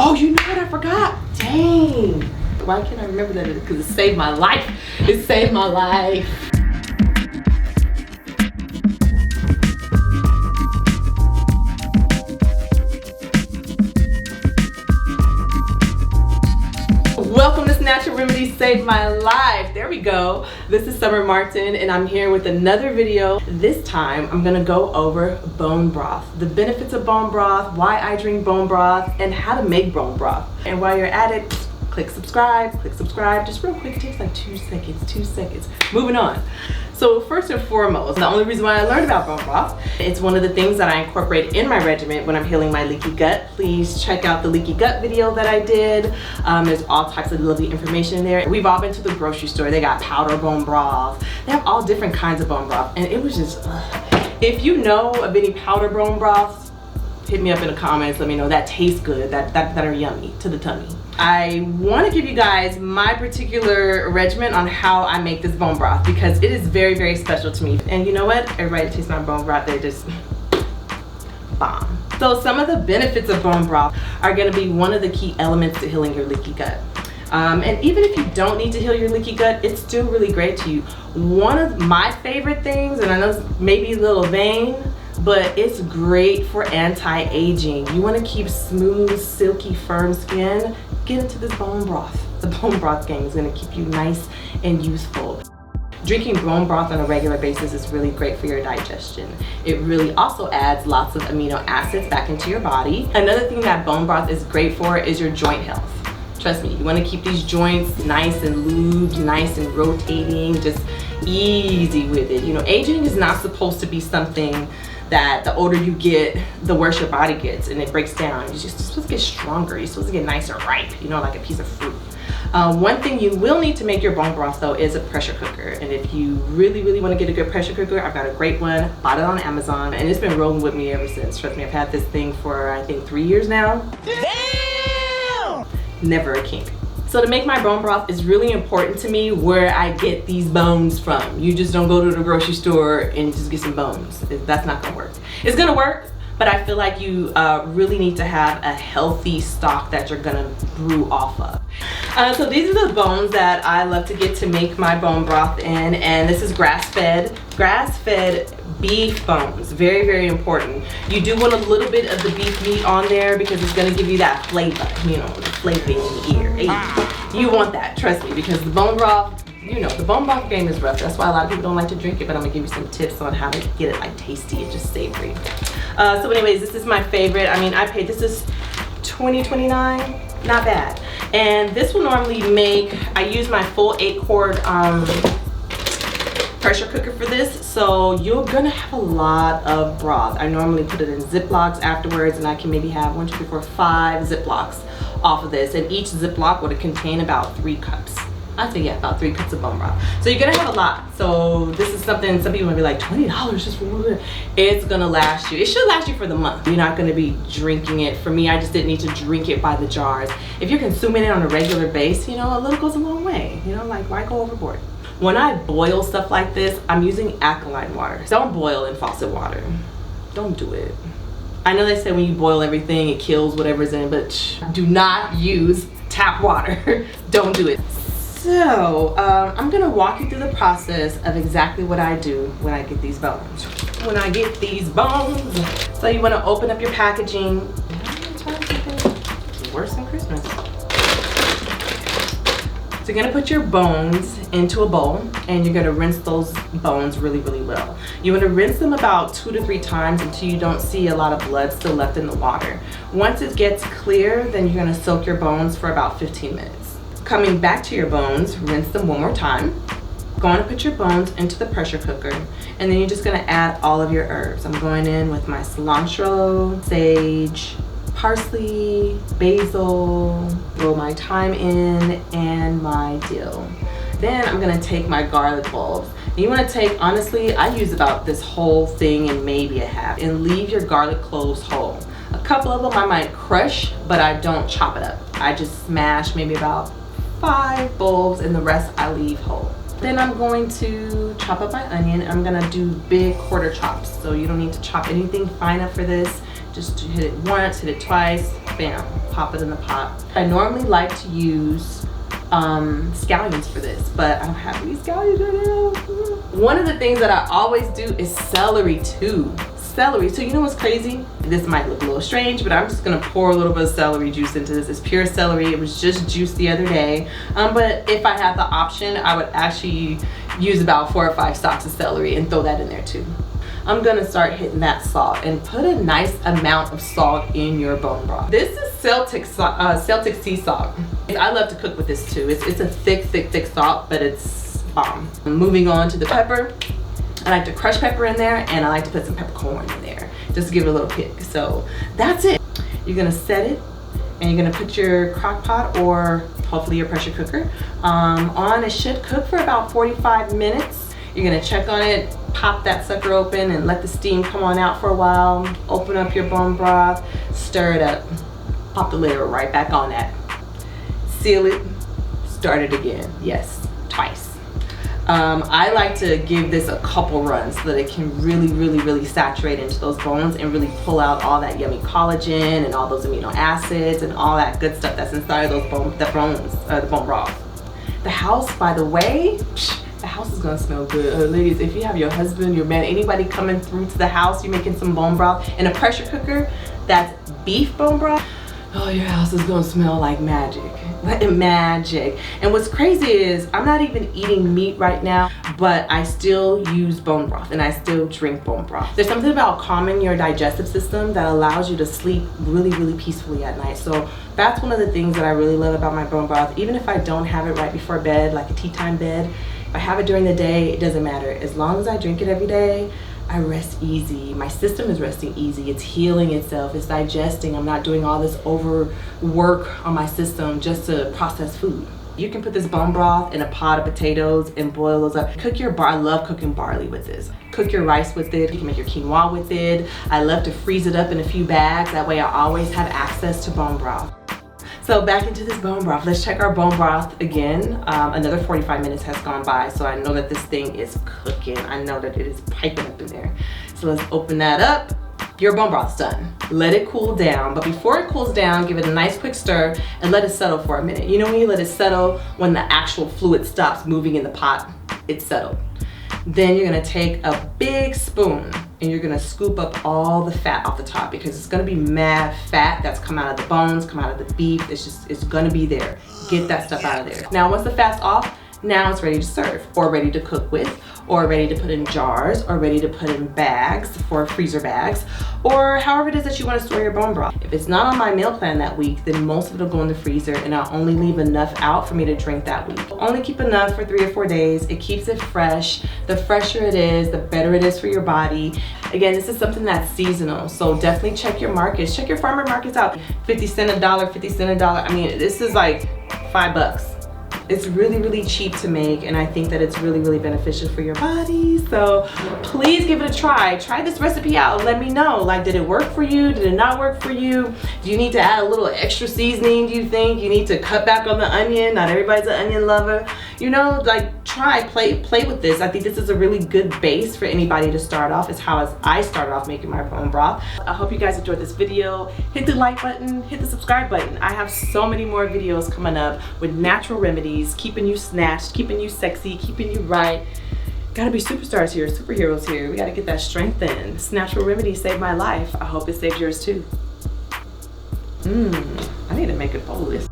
Oh, you know what I forgot? Dang. Why can't I remember that? Because it saved my life. It saved my life. Welcome to Snatural Remedies Saved My Life. There we go. This is Summer Martin and I'm here with another video. This time I'm gonna go over bone broth, the benefits of bone broth, why I drink bone broth, and how to make bone broth. And while you're at it, click subscribe, just real quick. It takes like 2 seconds. Moving on. So first and foremost, the only reason why I learned about bone broth, it's one of the things that I incorporate in my regimen when I'm healing my leaky gut. Please check out the leaky gut video that I did. There's all types of lovely information in there. We've all been to the grocery store. They got powder bone broth. They have all different kinds of bone broth. And it was just, if you know of any powder bone broths, hit me up in the comments. Let me know that tastes good, that are yummy to the tummy. I want to give you guys my particular regimen on how I make this bone broth because it is very, very special to me. And you know what? Everybody tastes my bone broth, they just bomb. So some of the benefits of bone broth are going to be one of the key elements to healing your leaky gut. And even if you don't need to heal your leaky gut, it's still really great to you. One of my favorite things, and I know it's maybe a little vain, but it's great for anti-aging. You want to keep smooth, silky, firm skin, get into this bone broth. The bone broth gang is going to keep you nice and youthful. Drinking bone broth on a regular basis is really great for your digestion. It really also adds lots of amino acids back into your body. Another thing that bone broth is great for is your joint health. Trust me, you want to keep these joints nice and lubed, nice and rotating, just easy with it. You know, aging is not supposed to be something that the older you get, the worse your body gets and it breaks down. You're just supposed to get stronger. You're supposed to get nicer ripe, you know, like a piece of fruit. One thing you will need to make your bone broth though is a pressure cooker. And if you really want to get a good pressure cooker, I've got a great one, bought it on Amazon, and it's been rolling with me ever since. Trust me, I've had this thing for I think 3 years now. Damn! Never a kink. So to make my bone broth is really important to me where I get these bones from. You just don't go to the grocery store and just get some bones. That's not gonna work. It's gonna work, but I feel like you really need to have a healthy stock that you're gonna brew off of. So these are the bones that I love to get to make my bone broth in, and this is grass-fed beef bones. Very important. You do want a little bit of the beef meat on there because it's going to give you that flavor, you know, the flavor in the ear. Hey, you want that, trust me, because the bone broth, you know, the bone broth game is rough. That's why a lot of people don't like to drink it, but I'm gonna give you some tips on how to get it like tasty and just savory. So anyways, this is my favorite. I mean, I paid, this is $20.29, not bad. And this will normally make, I use my full 8-quart pressure cooker for this, so you're gonna have a lot of broth. I normally put it in Ziplocs afterwards, and I can maybe have 1, 2, 3, 4, 5 Ziplocs off of this, and each Ziploc would contain about 3 cups. I'd say, yeah, about 3 cups of bone broth. So you're gonna have a lot. So this is something, some people might be like, $20 just for one. It's gonna last you. It should last you for the month. You're not gonna be drinking it. For me, I just didn't need to drink it by the jars. If you're consuming it on a regular basis, you know, a little goes a long way. You know, like, why go overboard? When I boil stuff like this, I'm using alkaline water. Don't boil in faucet water. Don't do it. I know they say when you boil everything, it kills whatever's in it, but do not use tap water. Don't do it. So, I'm gonna walk you through the process of exactly what I do when I get these bones. When I get these bones, so you wanna open up your packaging. Worse than Christmas. So you're gonna put your bones into a bowl and you're gonna rinse those bones really well. You wanna rinse them about 2 to 3 times until you don't see a lot of blood still left in the water. Once it gets clear, then you're gonna soak your bones for about 15 minutes. Coming back to your bones, rinse them one more time. Going to put your bones into the pressure cooker, and then you're just gonna add all of your herbs. I'm going in with my cilantro, sage, parsley, basil, throw my thyme in, and my dill. Then I'm gonna take my garlic bulbs. And you wanna take, honestly, I use about this whole thing and maybe a half, and leave your garlic cloves whole. A couple of them I might crush, but I don't chop it up. I just smash maybe about 5 bulbs, and the rest I leave whole. Then I'm going to chop up my onion. I'm gonna do big quarter chops, so you don't need to chop anything fine up for this. Just hit it once, hit it twice, bam, pop it in the pot. I normally like to use scallions for this, but I don't have any scallions right now. One of the things that I always do is celery too. Celery. So you know what's crazy? This might look a little strange, but I'm just gonna pour a little bit of celery juice into this. It's pure celery. It was just juiced the other day. But if I had the option, I would actually use about 4 or 5 stalks of celery and throw that in there too. I'm gonna start hitting that salt and put a nice amount of salt in your bone broth. This is Celtic sea salt. I love to cook with this too. It's a thick salt, but it's bomb. Moving on to the pepper. I like to crush pepper in there, and I like to put some peppercorn in there just to give it a little kick. So that's it. You're gonna set it, and you're gonna put your crock pot or hopefully your pressure cooker on. It should cook for about 45 minutes. You're gonna check on it, pop that sucker open and let the steam come on out for a while. Open up your bone broth, stir it up, pop the lid right back on that. Seal it, start it again. Yes, twice. I like to give this a couple runs so that it can really saturate into those bones and really pull out all that yummy collagen and all those amino acids and all that good stuff that's inside of those the bone broth. The house, by the way, the house is gonna smell good. Ladies, if you have your husband, your man, anybody coming through to the house, you're making some bone broth in a pressure cooker that's beef bone broth, oh, your house is gonna smell like magic. Magic. And what's crazy is I'm not even eating meat right now, but I still use bone broth and I still drink bone broth. There's something about calming your digestive system that allows you to sleep really peacefully at night. So that's one of the things that I really love about my bone broth. Even if I don't have it right before bed, like a tea time bed, if I have it during the day, it doesn't matter. As long as I drink it every day, I rest easy. My system is resting easy. It's healing itself. It's digesting. I'm not doing all this overwork on my system just to process food. You can put this bone broth in a pot of potatoes and boil those up. Cook your I love cooking barley with this. Cook your rice with it. You can make your quinoa with it. I love to freeze it up in a few bags. That way I always have access to bone broth. So back into this bone broth. Let's check our bone broth again. Another 45 minutes has gone by, so I know that this thing is cooking. I know that it is piping up in there. So let's open that up. Your bone broth's done. Let it cool down, but before it cools down, give it a nice quick stir and let it settle for a minute. You know when you let it settle, when the actual fluid stops moving in the pot, it's settled. Then you're gonna take a big spoon and you're gonna scoop up all the fat off the top because it's gonna be mad fat that's come out of the bones, come out of the beef. It's gonna be there. Get that stuff out of there. Now, once the fat's off, now it's ready to serve or ready to cook with or ready to put in jars or ready to put in bags for freezer bags or however it is that you want to store your bone broth. If it's not on my meal plan that week, then most of it will go in the freezer and I'll only leave enough out for me to drink that week. Only keep enough for 3 or 4 days. It keeps it fresh. The fresher it is, the better it is for your body. Again, this is something that's seasonal, so definitely check your markets. Check your farmer markets out. 50 cents a dollar, 50 cents a dollar. I mean, this is like $5. It's really cheap to make, and I think that it's really beneficial for your body. So please give it a try. Try this recipe out. Let me know, like, did it work for you? Did it not work for you? Do you need to add a little extra seasoning? Do you think you need to cut back on the onion? Not everybody's an onion lover. You know, like, try, play with this. I think this is a really good base for anybody to start off. It's how I started off making my bone broth. I hope you guys enjoyed this video. Hit the like button, hit the subscribe button. I have so many more videos coming up with natural remedies, keeping you snatched, keeping you sexy, keeping you right. Gotta be superstars here, superheroes here. We gotta get that strength in. Snatural Remedies saved my life. I hope it saved yours too. I need to make a bowl list.